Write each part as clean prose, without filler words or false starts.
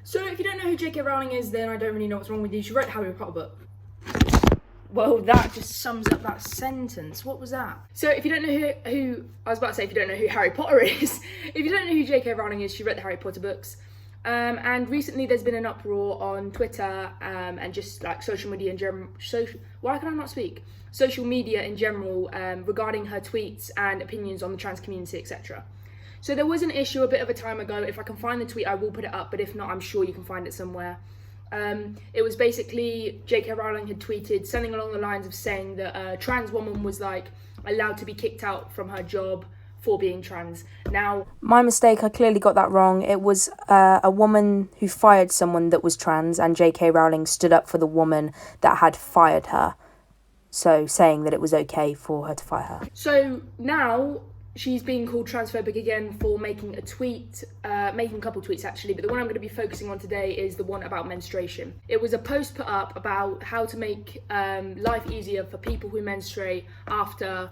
So if you don't know who JK Rowling is, then I don't really know what's wrong with you. She wrote the Harry Potter book. Well, that just sums up that sentence. What was that? So if you don't know who I was about to say, if you don't know who Harry Potter is, if you don't know who JK Rowling is, she wrote the Harry Potter books. And recently there's been an uproar on Twitter and just like social media in general. Why can I not speak? Social media in general regarding her tweets and opinions on the trans community, etc. So there was an issue a bit of a time ago. If I can find the tweet, I will put it up. But if not, I'm sure you can find it somewhere. It was basically JK Rowling had tweeted something along the lines of saying that a trans woman was like allowed to be kicked out from her job for being trans. Now, my mistake, I clearly got that wrong. It was a woman who fired someone that was trans, and JK Rowling stood up for the woman that had fired her. So saying that it was okay for her to fire her. So now she's being called transphobic again for making a tweet, making a couple tweets actually, but the one I'm going to be focusing on today is the one about menstruation. It was a post put up about how to make life easier for people who menstruate after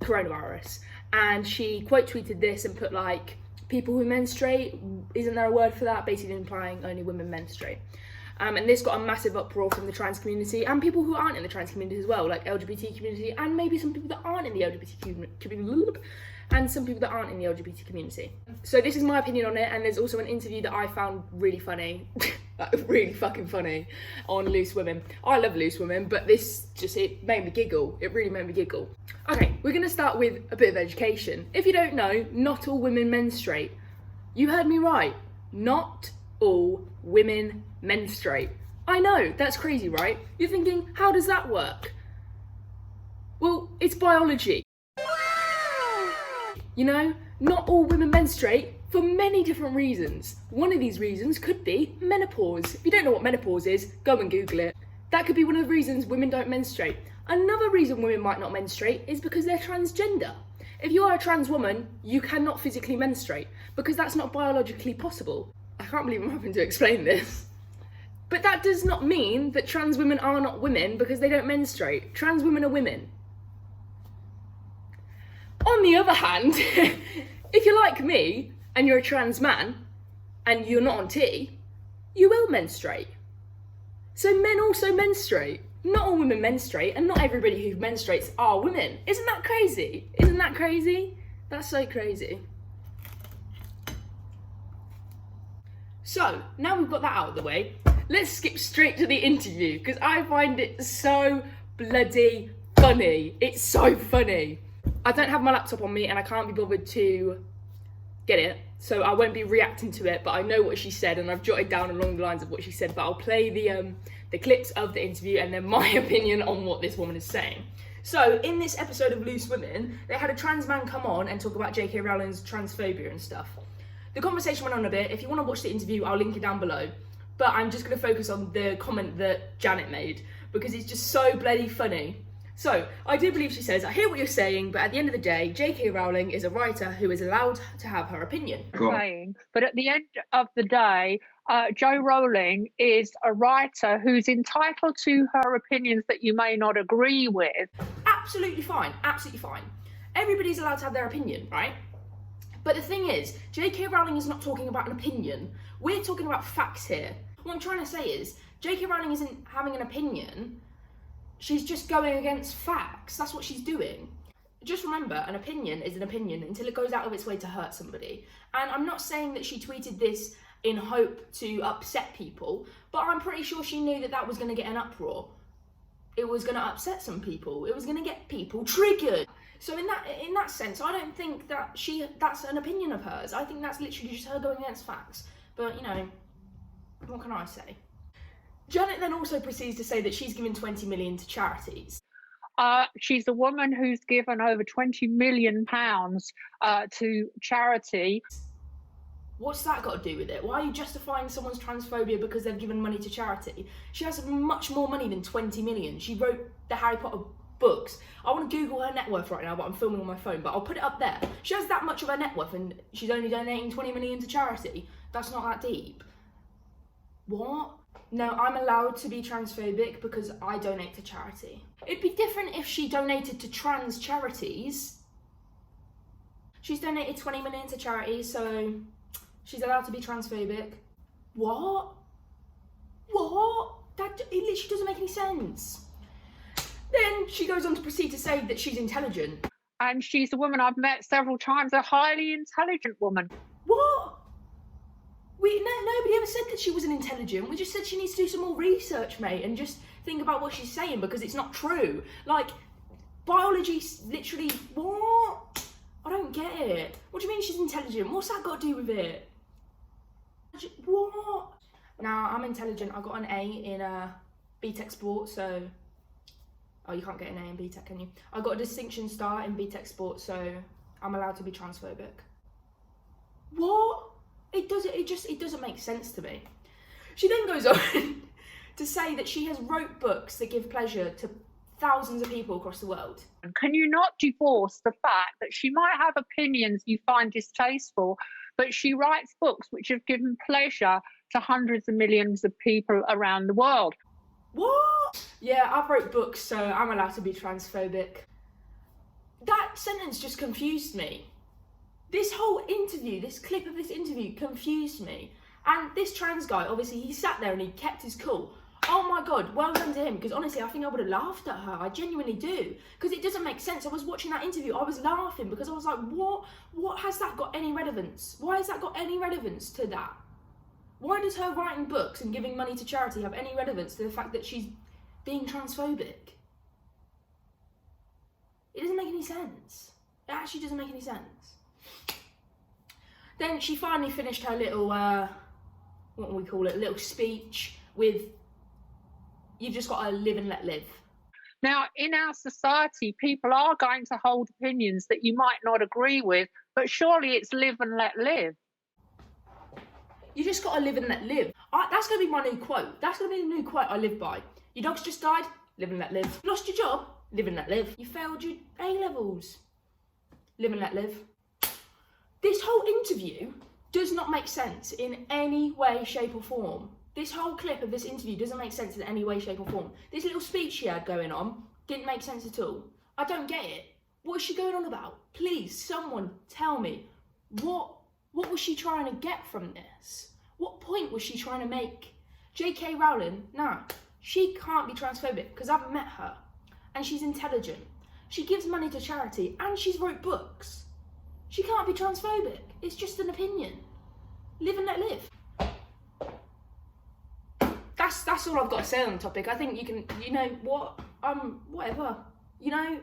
coronavirus. And she quote tweeted this and put like, people who menstruate, isn't there a word for that? Basically implying only women menstruate. And this got a massive uproar from the trans community and people who aren't in the trans community as well, like LGBT community and maybe some people that aren't in the LGBT community and some people that aren't in the LGBT community. So this is my opinion on it, and there's also an interview that I found really funny, like really fucking funny, on Loose Women. I love Loose Women, but this just, it made me giggle. It really made me giggle. Okay, we're gonna start with a bit of education. If you don't know, not all women menstruate. You heard me right, not all women menstruate. I know, that's crazy, right? You're thinking, how does that work? Well, it's biology. You know, not all women menstruate for many different reasons. One of these reasons could be menopause. If you don't know what menopause is, go and Google it. That could be one of the reasons women don't menstruate. Another reason women might not menstruate is because they're transgender. If you are a trans woman, you cannot physically menstruate because that's not biologically possible. I can't believe I'm having to explain this. But that does not mean that trans women are not women because they don't menstruate. Trans women are women. On the other hand, if you're like me and you're a trans man and you're not on T, you will menstruate. So men also menstruate. Not all women menstruate, and not everybody who menstruates are women. Isn't that crazy? Isn't that crazy? That's so crazy. So, now we've got that out of the way, let's skip straight to the interview, because I find it so bloody funny. It's so funny. I don't have my laptop on me and I can't be bothered to get it, so I won't be reacting to it, but I know what she said and I've jotted down along the lines of what she said, but I'll play the clips of the interview and then my opinion on what this woman is saying. So, in this episode of Loose Women, they had a trans man come on and talk about JK Rowling's transphobia and stuff. The conversation went on a bit. If you want to watch the interview, I'll link it down below. But I'm just going to focus on the comment that Janet made because it's just so bloody funny. So, I do believe she says, I hear what you're saying, but at the end of the day, JK Rowling is a writer who is allowed to have her opinion. But at the end of the day, Jo Rowling is a writer who's entitled to her opinions that you may not agree with. Absolutely fine, absolutely fine. Everybody's allowed to have their opinion, right? But the thing is, JK Rowling is not talking about an opinion. We're talking about facts here. What I'm trying to say is, JK Rowling isn't having an opinion. She's just going against facts. That's what she's doing. Just remember, an opinion is an opinion until it goes out of its way to hurt somebody. And I'm not saying that she tweeted this in hope to upset people, but I'm pretty sure she knew that that was going to get an uproar. It was going to upset some people. It was going to get people triggered. So in that sense, I don't think that that's an opinion of hers. I think that's literally just her going against facts. But, you know, what can I say? Janet then also proceeds to say that she's given 20 million to charities. She's a woman who's given over £20 million to charity. What's that got to do with it? Why are you justifying someone's transphobia because they've given money to charity? She has much more money than 20 million. She wrote the Harry Potter books. I want to Google her net worth right now, but I'm filming on my phone, but I'll put it up there. She has that much of her net worth and she's only donating 20 million to charity. That's not that deep. What? No, I'm allowed to be transphobic because I donate to charity. It'd be different if she donated to trans charities. She's donated 20 million to charity, so she's allowed to be transphobic. What? What? It literally doesn't make any sense. Then she goes on to proceed to say that she's intelligent. And she's a woman I've met several times, a highly intelligent woman. What? Nobody ever said that she wasn't intelligent. We just said she needs to do some more research, mate, and just think about what she's saying, because it's not true. Like, biology's literally, what? I don't get it. What do you mean she's intelligent? What's that got to do with it? What? Now, I'm intelligent. I got an A in BTEC Sport, so... Oh, you can't get an A in BTEC, can you? I got a distinction star in BTEC Sport, so I'm allowed to be transphobic. What? It doesn't make sense to me. She then goes on to say that she has wrote books that give pleasure to thousands of people across the world. Can you not divorce the fact that she might have opinions you find distasteful, but she writes books which have given pleasure to hundreds of millions of people around the world? What? Yeah, I've wrote books, so I'm allowed to be transphobic. That sentence just confused me. This whole interview, this clip of this interview confused me. And this trans guy, obviously, he sat there and he kept his cool. Oh my God, well done to him, because honestly, I think I would have laughed at her. I genuinely do. Because it doesn't make sense. I was watching that interview, I was laughing because I was like, what has that got any relevance? Why has that got any relevance to that? Why does her writing books and giving money to charity have any relevance to the fact that she's being transphobic? It doesn't make any sense. It actually doesn't make any sense. Then she finally finished her little, what do we call it, little speech with, you've just got to live and let live. Now, in our society, people are going to hold opinions that you might not agree with, but surely it's live and let live. You just got to live and let live. That's going to be my new quote. That's going to be the new quote I live by. Your dog's just died, live and let live. You lost your job, live and let live. You failed your A-levels, live and let live. This whole interview does not make sense in any way, shape or form. This whole clip of this interview doesn't make sense in any way, shape or form. This little speech she had going on didn't make sense at all. I don't get it. What is she going on about? Please, someone tell me. What was she trying to get from this? What point was she trying to make? JK Rowling, nah, she can't be transphobic because I've met her and she's intelligent. She gives money to charity and she's wrote books. She can't be transphobic. It's just an opinion. Live and let live. That's all I've got to say on the topic. I think you can, you know what, whatever. You know,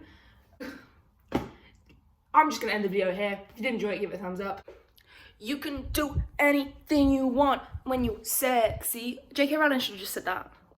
I'm just going to end the video here. If you did enjoy it, give it a thumbs up. You can do anything you want when you're sexy. JK Rowling should have just said that.